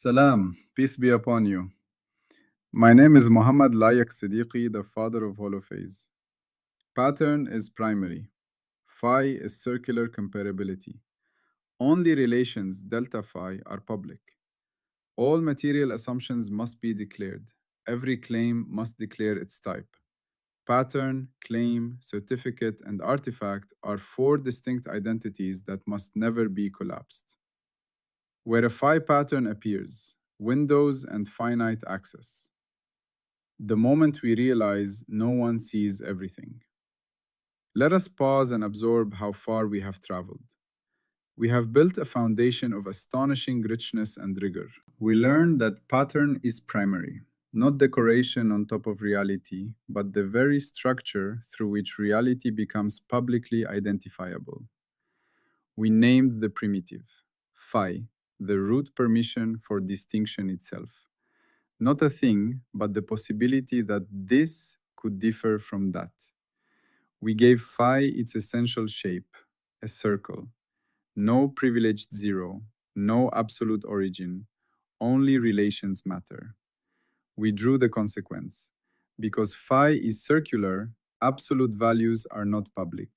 Salam, peace be upon you. My name is Muhammad Layak Siddiqui, the father of holophase. Pattern is primary. Phi is circular comparability. Only relations delta phi are public. All material assumptions must be declared. Every claim must declare its type. Pattern, claim, certificate, and artifact are four distinct identities that must never be collapsed. Where a phi pattern appears, windows and finite access. The moment we realize no one sees everything. Let us pause and absorb how far we have traveled. We have built a foundation of astonishing richness and rigor. We learned that pattern is primary, not decoration on top of reality, but the very structure through which reality becomes publicly identifiable. We named the primitive, phi, the root permission for distinction itself. Not a thing, but the possibility that this could differ from that. We gave phi its essential shape, a circle. No privileged zero, no absolute origin, only relations matter. We drew the consequence. Because phi is circular, absolute values are not public.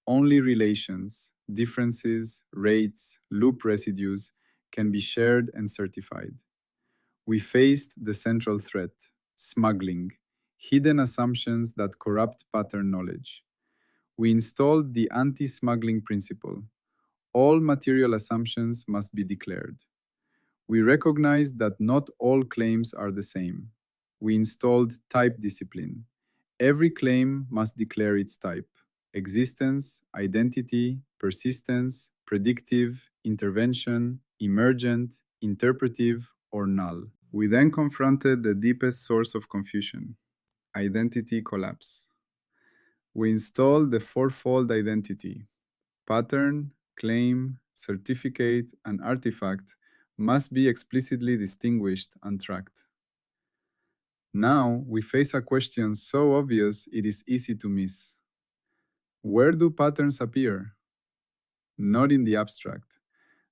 Only relations, differences, rates, loop residues can be shared and certified. We faced the central threat, smuggling, hidden assumptions that corrupt pattern knowledge. We installed the anti-smuggling principle. All material assumptions must be declared. We recognized that not all claims are the same. We installed type discipline. Every claim must declare its type: existence, identity, persistence, predictive, intervention, emergent, interpretive, or null. We then confronted the deepest source of confusion: identity collapse. We installed the fourfold identity: pattern, claim, certificate, and artifact must be explicitly distinguished and tracked. Now we face a question so obvious it is easy to miss. Where do patterns appear? Not in the abstract,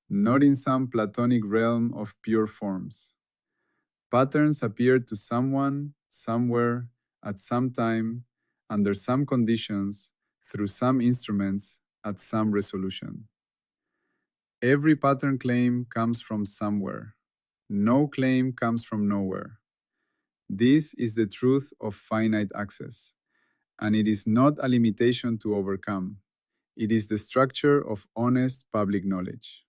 not in some Platonic realm of pure forms. Patterns appear to someone, somewhere, at some time, under some conditions, through some instruments, at some resolution. Every pattern claim comes from somewhere. No claim comes from nowhere. This is the truth of finite access, and it is not a limitation to overcome. It is the structure of honest public knowledge.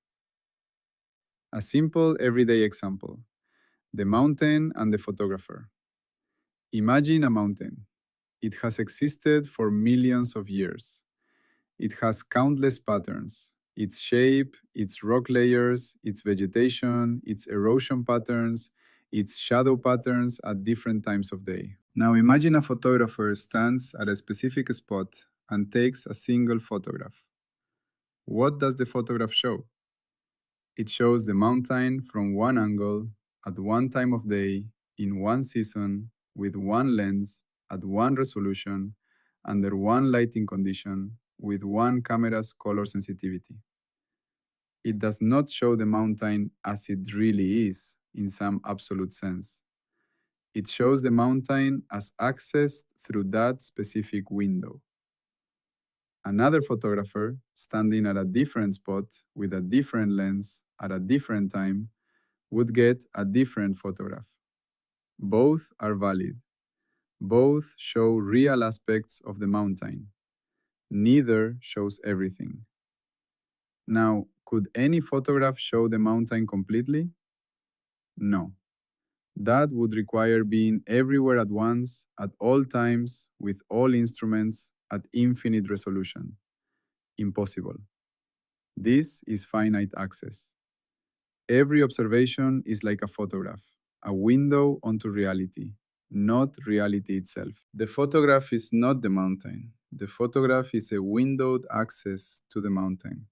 A simple everyday example: the mountain and the photographer. Imagine a mountain. It has existed for millions of years. It has countless patterns: its shape, its rock layers, its vegetation, its erosion patterns, its shadow patterns at different times of day. Now imagine a photographer stands at a specific spot and takes a single photograph. What does the photograph show? It shows the mountain from one angle, at one time of day, in one season, with one lens, at one resolution, under one lighting condition, with one camera's color sensitivity. It does not show the mountain as it really is, in some absolute sense. It shows the mountain as accessed through that specific window. Another photographer, standing at a different spot with a different lens at a different time, would get a different photograph. Both are valid. Both show real aspects of the mountain. Neither shows everything. Now, could any photograph show the mountain completely? No. That would require being everywhere at once, at all times, with all instruments, at infinite resolution. Impossible. This is finite access. Every observation is like a photograph, a window onto reality, not reality itself. The photograph is not the mountain. The photograph is a windowed access to the mountain.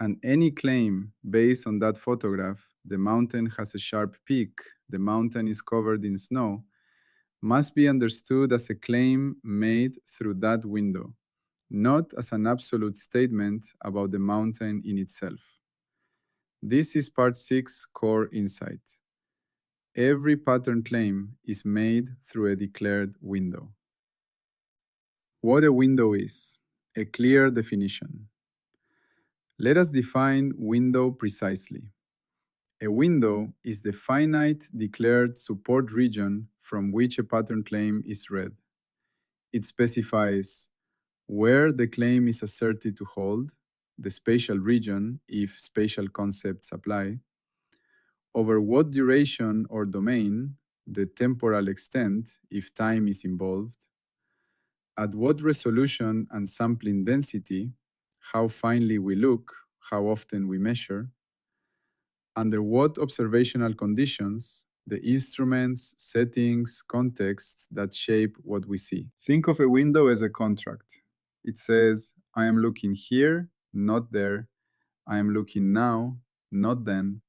And any claim based on that photograph, the mountain has a sharp peak, the mountain is covered in snow, must be understood as a claim made through that window, not as an absolute statement about the mountain in itself. This is part 6 core insight. Every pattern claim is made through a declared window. What a window is. A clear definition. Let us define window precisely. A window is the finite declared support region from which a pattern claim is read. It specifies where the claim is asserted to hold, the spatial region if spatial concepts apply, over what duration or domain, the temporal extent if time is involved, at what resolution and sampling density, how finely we look, how often we measure, under what observational conditions, the instruments, settings, contexts that shape what we see. Think of a window as a contract. It says, I am looking here, not there. I am looking now, not then.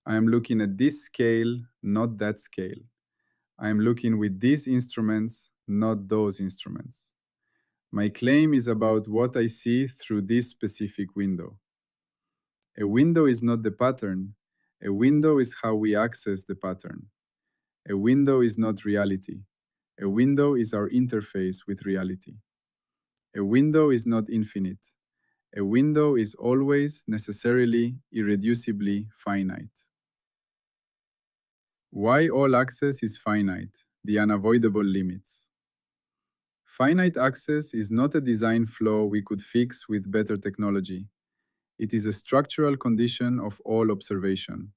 I am looking at this scale, not that scale. I am looking with these instruments, not those instruments. My claim is about what I see through this specific window. A window is not the pattern. A window is how we access the pattern. A window is not reality. A window is our interface with reality. A window is not infinite. A window is always necessarily, irreducibly finite. Why all access is finite, the unavoidable limits. Finite access is not a design flaw we could fix with better technology. It is a structural condition of all observation.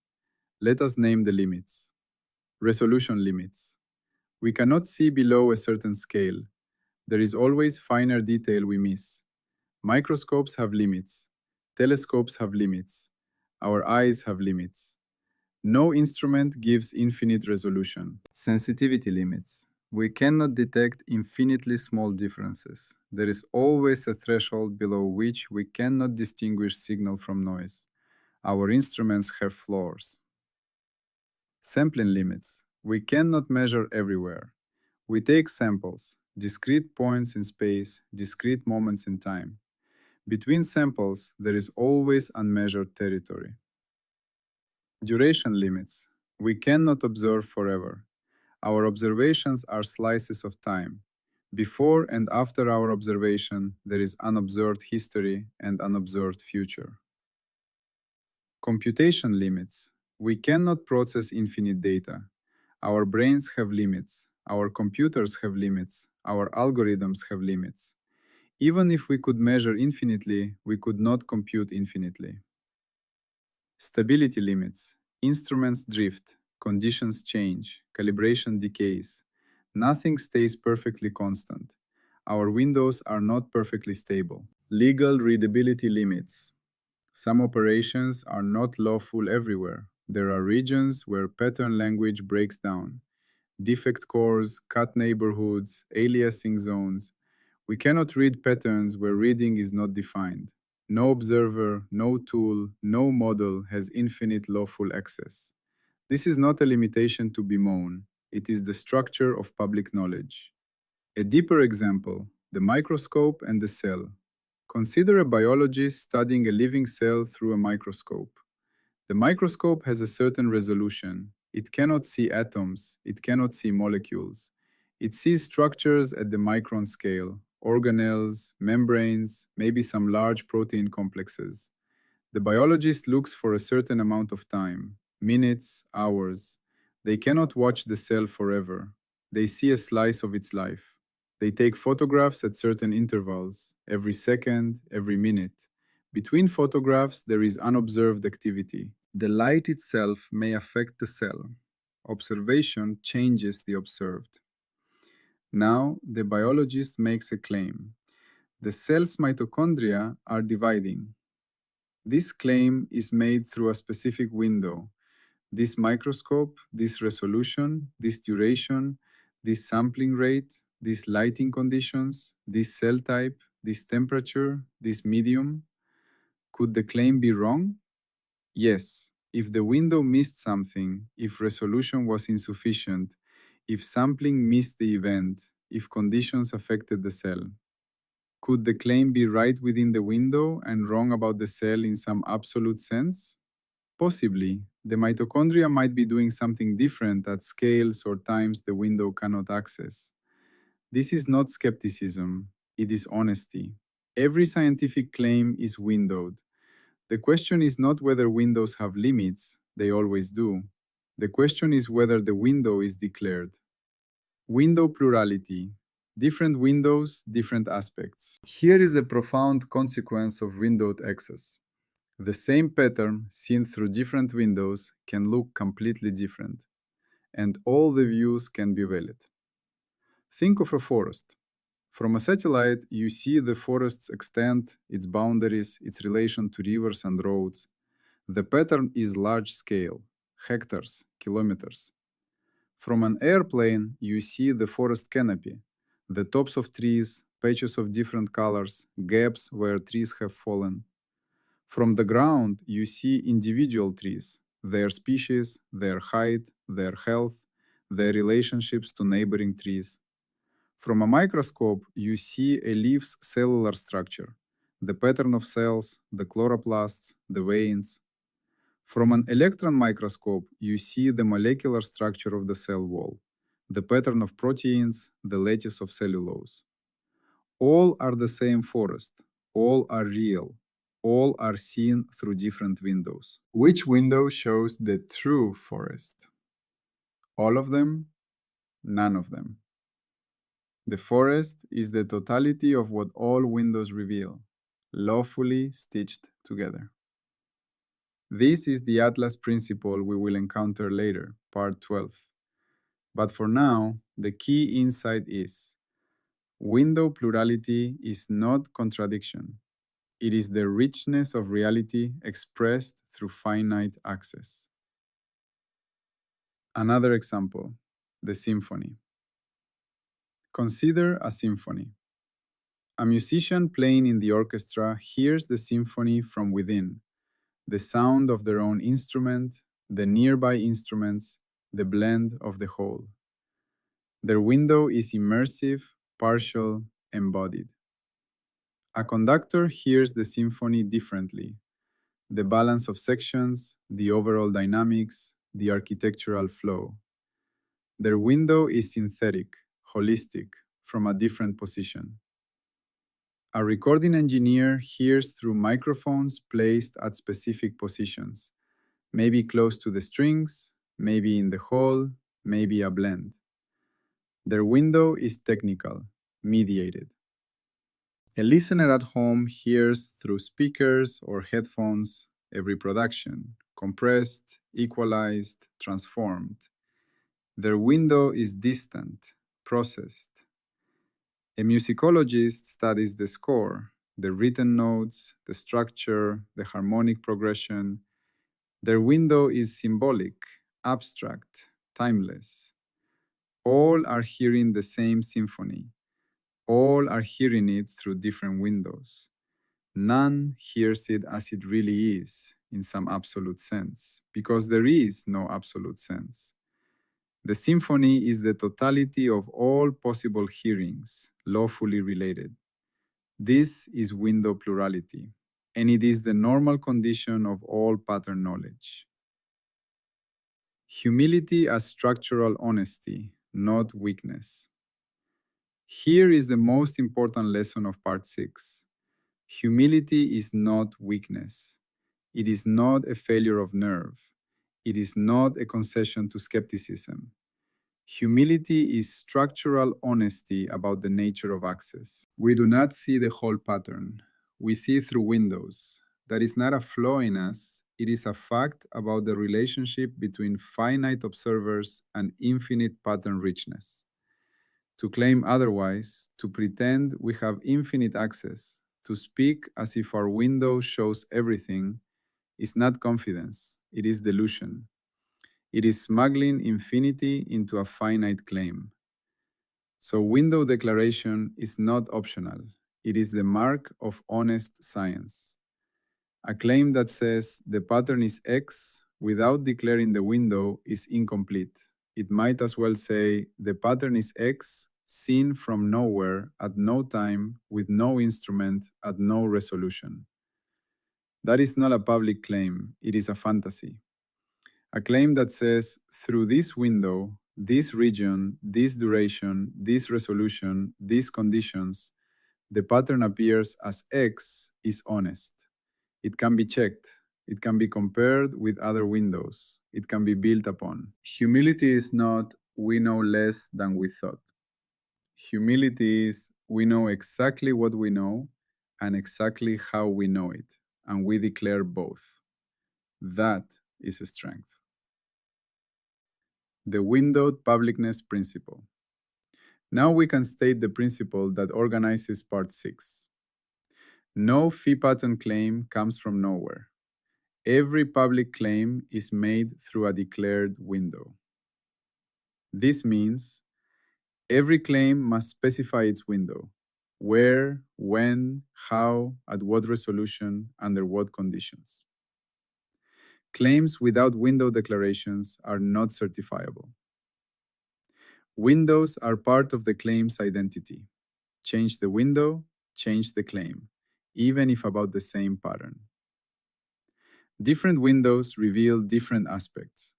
Let us name the limits. Resolution limits. We cannot see below a certain scale. There is always finer detail we miss. Microscopes have limits. Telescopes have limits. Our eyes have limits. No instrument gives infinite resolution. Sensitivity limits. We cannot detect infinitely small differences. There is always a threshold below which we cannot distinguish signal from noise. Our instruments have flaws. Sampling limits. We cannot measure everywhere. We take samples, discrete points in space, discrete moments in time. Between samples, there is always unmeasured territory. Duration limits. We cannot observe forever. Our observations are slices of time. Before and after our observation, there is unobserved history and unobserved future. Computation limits. We cannot process infinite data. Our brains have limits. Our computers have limits. Our algorithms have limits. Even if we could measure infinitely, we could not compute infinitely. Stability limits. Instruments drift, conditions change, calibration decays. Nothing stays perfectly constant. Our windows are not perfectly stable. Legal readability limits. Some operations are not lawful everywhere. There are regions where pattern language breaks down. Defect cores, cut neighborhoods, aliasing zones. We cannot read patterns where reading is not defined. No observer, no tool, no model has infinite lawful access. This is not a limitation to bemoan. It is the structure of public knowledge. A deeper example, the microscope and the cell. Consider a biologist studying a living cell through a microscope. The microscope has a certain resolution. It cannot see atoms, it cannot see molecules. It sees structures at the micron scale, organelles, membranes, maybe some large protein complexes. The biologist looks for a certain amount of time, minutes, hours. They cannot watch the cell forever. They see a slice of its life. They take photographs at certain intervals, every second, every minute. Between photographs, there is unobserved activity. The light itself may affect the cell. Observation changes the observed. Now, the biologist makes a claim. The cell's mitochondria are dividing. This claim is made through a specific window. This microscope, this resolution, this duration, this sampling rate, these lighting conditions, this cell type, this temperature, this medium. Could the claim be wrong? Yes, if the window missed something, if resolution was insufficient, if sampling missed the event, if conditions affected the cell. Could the claim be right within the window and wrong about the cell in some absolute sense? Possibly, the mitochondria might be doing something different at scales or times the window cannot access. This is not skepticism, it is honesty. Every scientific claim is windowed. The question is not whether windows have limits, they always do. The question is whether the window is declared. Window plurality. Different windows, different aspects. Here is a profound consequence of windowed access. The same pattern seen through different windows can look completely different, and all the views can be valid. Think of a forest. From a satellite, you see the forest's extent, its boundaries, its relation to rivers and roads. The pattern is large scale, hectares, kilometers. From an airplane, you see the forest canopy, the tops of trees, patches of different colors, gaps where trees have fallen. From the ground, you see individual trees, their species, their height, their health, their relationships to neighboring trees. From a microscope, you see a leaf's cellular structure, the pattern of cells, the chloroplasts, the veins. From an electron microscope, you see the molecular structure of the cell wall, the pattern of proteins, the lattice of cellulose. All are the same forest, all are real, all are seen through different windows. Which window shows the true forest? All of them? None of them. The forest is the totality of what all windows reveal, lawfully stitched together. This is the Atlas principle we will encounter later, part 12. But for now, the key insight is window plurality is not contradiction. It is the richness of reality expressed through finite access. Another example, the symphony. Consider a symphony. A musician playing in the orchestra hears the symphony from within, the sound of their own instrument, the nearby instruments, the blend of the whole. Their window is immersive, partial, embodied. A conductor hears the symphony differently. The balance of sections, the overall dynamics, the architectural flow. Their window is synthetic, holistic, from a different position. A recording engineer hears through microphones placed at specific positions, maybe close to the strings, maybe in the hall, maybe a blend. Their window is technical, mediated. A listener at home hears through speakers or headphones a reproduction, compressed, equalized, transformed. Their window is distant, processed. A musicologist studies the score, the written notes, the structure, the harmonic progression. Their window is symbolic, abstract, timeless. All are hearing the same symphony. All are hearing it through different windows. None hears it as it really is, in some absolute sense, because there is no absolute sense. The symphony is the totality of all possible hearings, lawfully related. This is window plurality, and it is the normal condition of all pattern knowledge. Humility as structural honesty, not weakness. Here is the most important lesson of part 6. Humility is not weakness. It is not a failure of nerve. It is not a concession to skepticism. Humility is structural honesty about the nature of access. We do not see the whole pattern. We see through windows. That is not a flaw in us. It is a fact about the relationship between finite observers and infinite pattern richness. To claim otherwise, to pretend we have infinite access, to speak as if our window shows everything, is not confidence, it is delusion. It is smuggling infinity into a finite claim. So window declaration is not optional. It is the mark of honest science. A claim that says the pattern is X without declaring the window is incomplete. It might as well say the pattern is X seen from nowhere at no time with no instrument at no resolution. That is not a public claim, it is a fantasy. A claim that says, through this window, this region, this duration, this resolution, these conditions, the pattern appears as X is honest. It can be checked. It can be compared with other windows. It can be built upon. Humility is not, we know less than we thought. Humility is, we know exactly what we know and exactly how we know it, and we declare both. That is a strength. The windowed publicness principle. Now we can state the principle that organizes part 6. No fee pattern claim comes from nowhere. Every public claim is made through a declared window. This means every claim must specify its window: where, when, how, at what resolution, under what conditions. Claims without window declarations are not certifiable. Windows are part of the claim's identity. Change the window, change the claim, even if about the same pattern. Different windows reveal different aspects.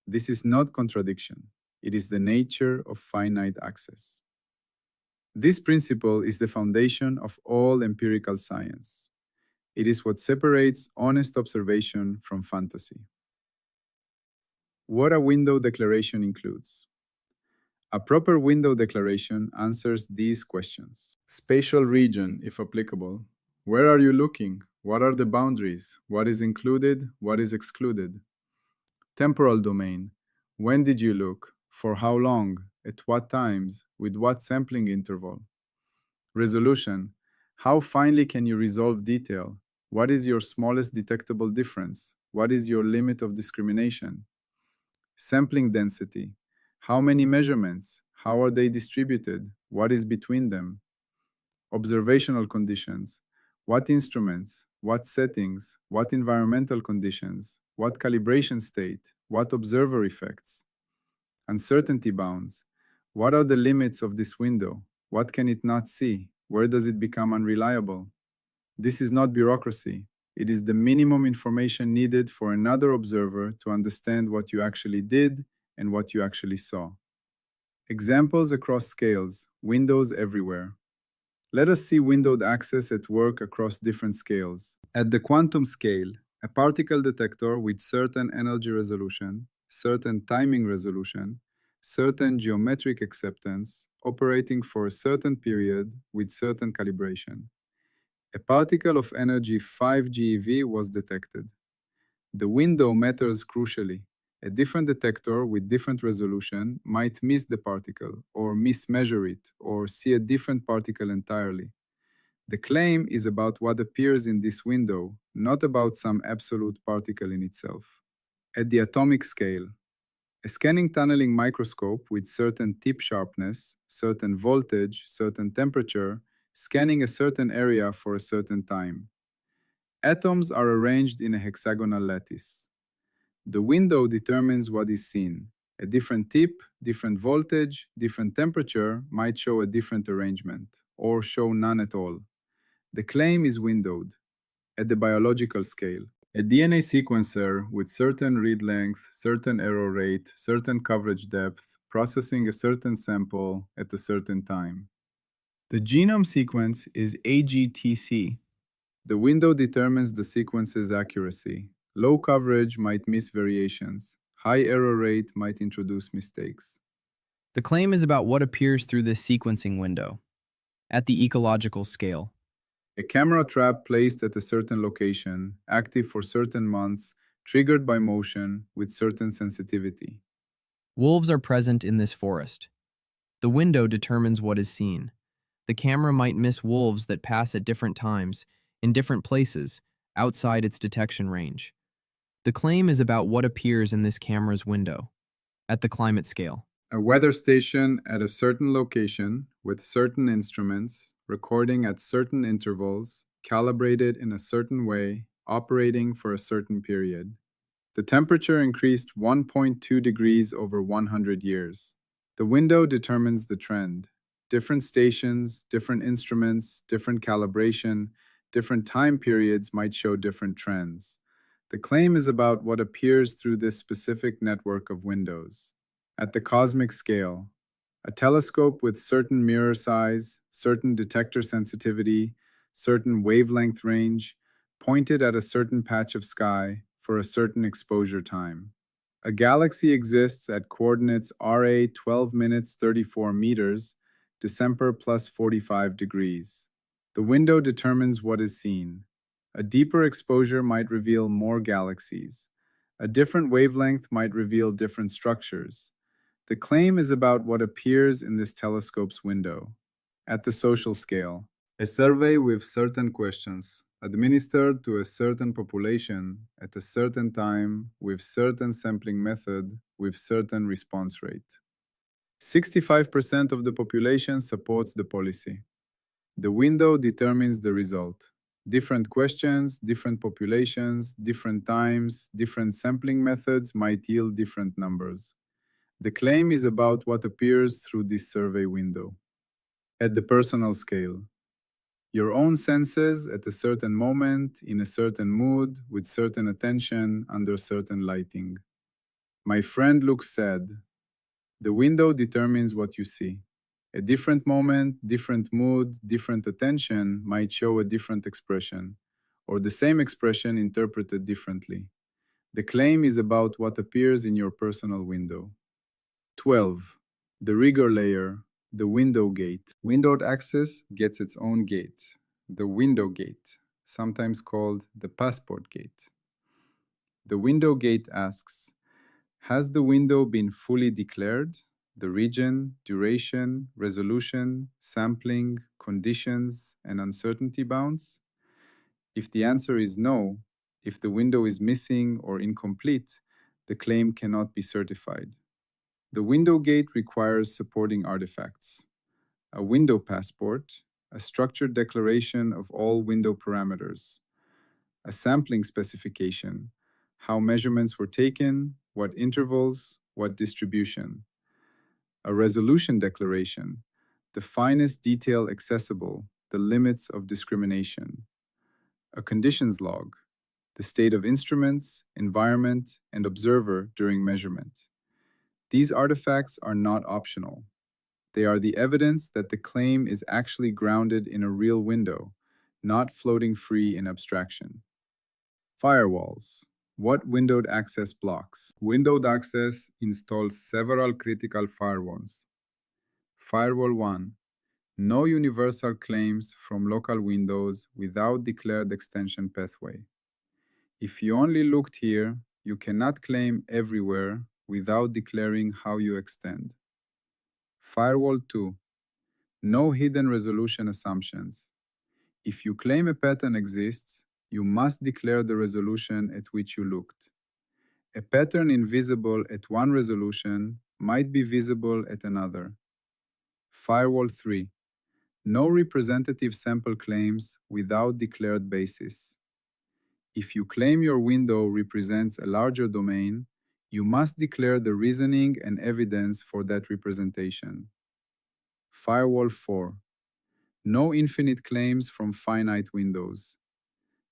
This is not contradiction. It is the nature of finite access. This principle is the foundation of all empirical science. It is what separates honest observation from fantasy. What a window declaration includes. A proper window declaration answers these questions. Spatial region, if applicable. Where are you looking? What are the boundaries? What is included? What is excluded? Temporal domain. When did you look? For how long? At what times? With what sampling interval? Resolution. How finely can you resolve detail? What is your smallest detectable difference? What is your limit of discrimination? Sampling density. How many measurements? How are they distributed? What is between them? Observational conditions. What instruments? What settings? What environmental conditions? What calibration state? What observer effects? Uncertainty bounds. What are the limits of this window? What can it not see? Where does it become unreliable? This is not bureaucracy. It is the minimum information needed for another observer to understand what you actually did and what you actually saw. Examples across scales, windows everywhere. Let us see windowed access at work across different scales. At the quantum scale, a particle detector with certain energy resolution, certain timing resolution, certain geometric acceptance, operating for a certain period with certain calibration. A particle of energy 5 GeV was detected. The window matters crucially. A different detector with different resolution might miss the particle, or mismeasure it, or see a different particle entirely. The claim is about what appears in this window, not about some absolute particle in itself. At the atomic scale, a scanning tunneling microscope with certain tip sharpness, certain voltage, certain temperature, scanning a certain area for a certain time. Atoms are arranged in a hexagonal lattice. The window determines what is seen. A different tip, different voltage, different temperature might show a different arrangement, or show none at all. The claim is windowed. At the biological scale, a DNA sequencer with certain read length, certain error rate, certain coverage depth, processing a certain sample at a certain time. The genome sequence is AGTC. The window determines the sequence's accuracy. Low coverage might miss variations. High error rate might introduce mistakes. The claim is about what appears through this sequencing window. At the ecological scale, A camera trap placed at a certain location, active for certain months, triggered by motion with certain sensitivity. wolves are present in this forest. The window determines what is seen. The camera might miss wolves that pass at different times, in different places, outside its detection range. The claim is about what appears in this camera's window. At the climate scale, A weather station at a certain location with certain instruments, recording at certain intervals, calibrated in a certain way, operating for a certain period. The temperature increased 1.2 degrees over 100 years. The window determines the trend. Different stations, different instruments, different calibration, Different time periods might show different trends. The claim is about what appears through this specific network of windows. At the cosmic scale, a telescope with certain mirror size, certain detector sensitivity, certain wavelength range, pointed at a certain patch of sky for a certain exposure time. A galaxy exists at coordinates RA 12 minutes 34 meters, December plus 45 degrees. The window determines what is seen. A deeper exposure might reveal more galaxies. A different wavelength might reveal different structures. The claim is about what appears in this telescope's window. At the social scale, a survey with certain questions, administered to a certain population at a certain time with certain sampling method with certain response rate. 65% of the population supports the policy. The window determines the result. Different questions, different populations, different times, different sampling methods might yield different numbers. The claim is about what appears through this survey window. At the personal scale, your own senses at a certain moment, in a certain mood, with certain attention, under certain lighting. My friend looks sad. The window determines what you see. A different moment, different mood, different attention might show a different expression, or the same expression interpreted differently. The claim is about what appears in your personal window. 12. The rigor layer, the window gate. Windowed access gets its own gate, the window gate, sometimes called the passport gate. The window gate asks, has the window been fully declared? The region, duration, resolution, sampling, conditions, and uncertainty bounds? If the answer is no, if the window is missing or incomplete, the claim cannot be certified. The window gate requires supporting artifacts: a window passport, a structured declaration of all window parameters, a sampling specification, how measurements were taken, what intervals, what distribution, a resolution declaration, the finest detail accessible, the limits of discrimination, a conditions log, the state of instruments, environment, and observer during measurement. These artifacts are not optional. They are the evidence that the claim is actually grounded in a real window, not floating free in abstraction. Firewalls. What windowed access blocks? Windowed access installs several critical firewalls. Firewall 1. No universal claims from local windows without declared extension pathway. If you only looked here, you cannot claim everywhere without declaring how you extend. Firewall 2. No hidden resolution assumptions. If you claim a pattern exists, you must declare the resolution at which you looked. A pattern invisible at one resolution might be visible at another. Firewall 3. No representative sample claims without declared basis. If you claim your window represents a larger domain, you must declare the reasoning and evidence for that representation. Firewall 4. No infinite claims from finite windows.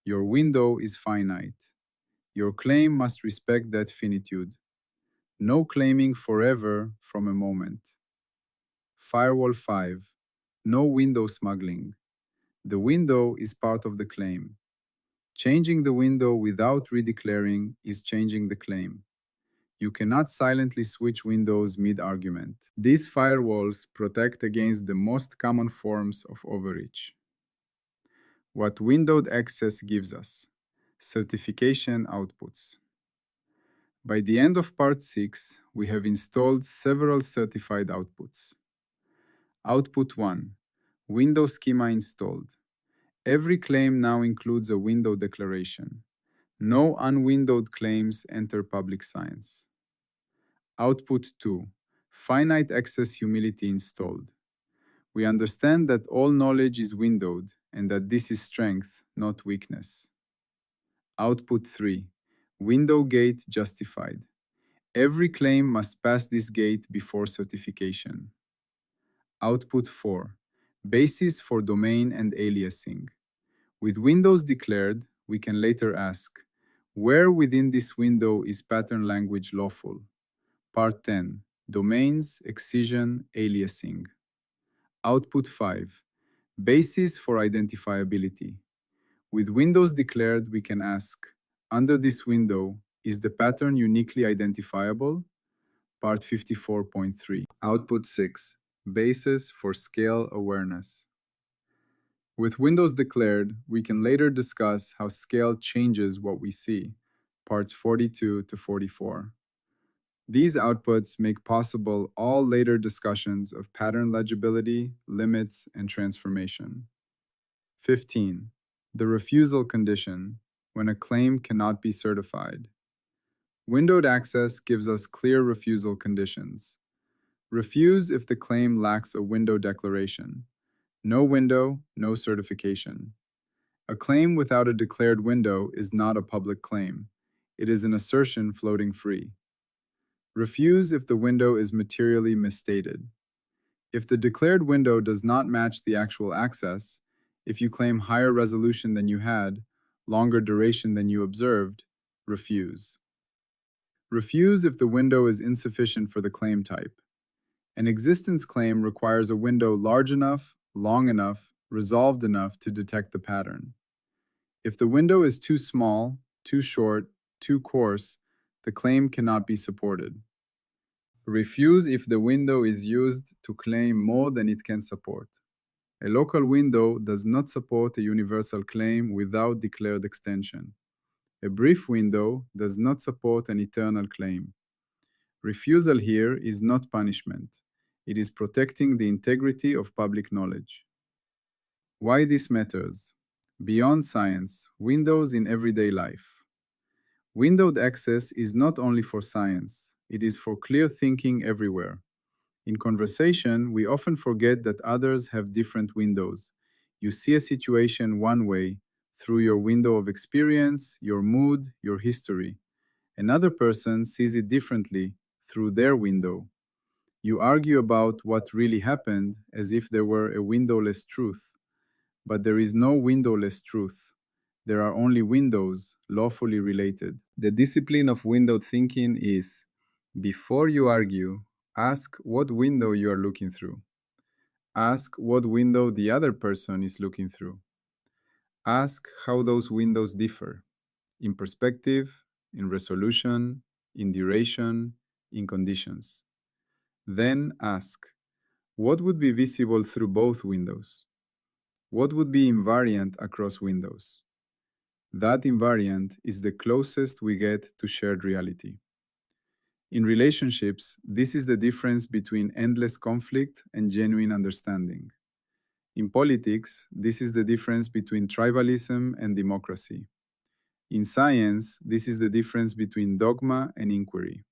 Your window is finite. Your claim must respect that finitude. No claiming forever from a moment. Firewall 5. No window smuggling. The window is part of the claim. Changing the window without redeclaring is changing the claim. You cannot silently switch windows mid-argument. These firewalls protect against the most common forms of overreach. What windowed access gives us: certification outputs. By the end of part 6, we have installed several certified outputs. Output 1. Window schema installed. Every claim now includes a window declaration. No unwindowed claims enter public science. Output 2. Finite access humility installed. We understand that all knowledge is windowed and that this is strength, not weakness. Output 3. Window gate justified. Every claim must pass this gate before certification. Output 4. Basis for domain and aliasing. With windows declared, we can later ask, where within this window is pattern language lawful? Part 10. Domains, excision, aliasing. Output 5. Basis for identifiability. With windows declared, we can ask, under this window, is the pattern uniquely identifiable? Part 54.3. Output 6. Basis for scale awareness. With windows declared, we can later discuss how scale changes what we see. Parts 42 to 44. These outputs make possible all later discussions of pattern legibility, limits, and transformation. 15. The refusal condition, when a claim cannot be certified. Windowed access gives us clear refusal conditions. Refuse if the claim lacks a window declaration. No window, no certification. A claim without a declared window is not a public claim. It is an assertion floating free. Refuse if the window is materially misstated. If the declared window does not match the actual access, if you claim higher resolution than you had, longer duration than you observed, refuse. Refuse if the window is insufficient for the claim type. An existence claim requires a window large enough, long enough, resolved enough to detect the pattern. If the window is too small, too short, too coarse, the claim cannot be supported. Refuse if the window is used to claim more than it can support. A local window does not support a universal claim without declared extension. A brief window does not support an eternal claim. Refusal here is not punishment. It is protecting the integrity of public knowledge. Why this matters? Beyond science, windows in everyday life. Windowed access is not only for science, it is for clear thinking everywhere. In conversation, we often forget that others have different windows. You see a situation one way, through your window of experience, your mood, your history. Another person sees it differently, through their window. You argue about what really happened as if there were a windowless truth. But there is no windowless truth. There are only windows, lawfully related. The discipline of windowed thinking is, before you argue, ask what window you are looking through. Ask what window the other person is looking through. Ask how those windows differ, in perspective, in resolution, in duration, in conditions. Then ask, what would be visible through both windows? What would be invariant across windows? That invariant is the closest we get to shared reality. In relationships, this is the difference between endless conflict and genuine understanding. In politics, this is the difference between tribalism and democracy. In science, this is the difference between dogma and inquiry.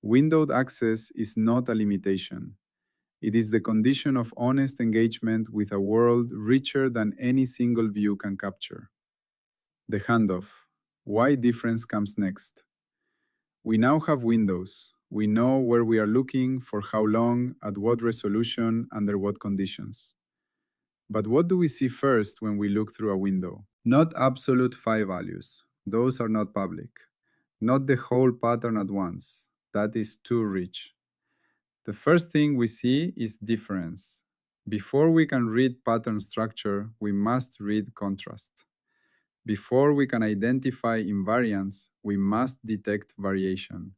Windowed access is not a limitation. It is the condition of honest engagement with a world richer than any single view can capture. The handoff. Why difference comes next. We now have windows. We know where we are looking, for how long, at what resolution, under what conditions. But what do we see first when we look through a window? Not absolute phi values. Those are not public. Not the whole pattern at once. That is too rich. The first thing we see is difference. Before we can read pattern structure, we must read contrast. Before we can identify invariance, we must detect variation.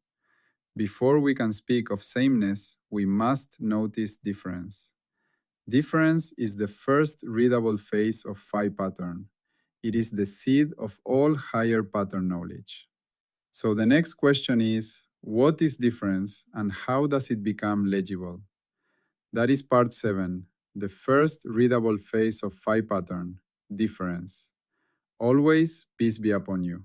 Before we can speak of sameness, we must notice difference. Difference is the first readable phase of phi pattern. It is the seed of all higher pattern knowledge. So the next question is, what is difference and how does it become legible? That is part 7, the first readable phase of phi pattern, difference. Always peace be upon you.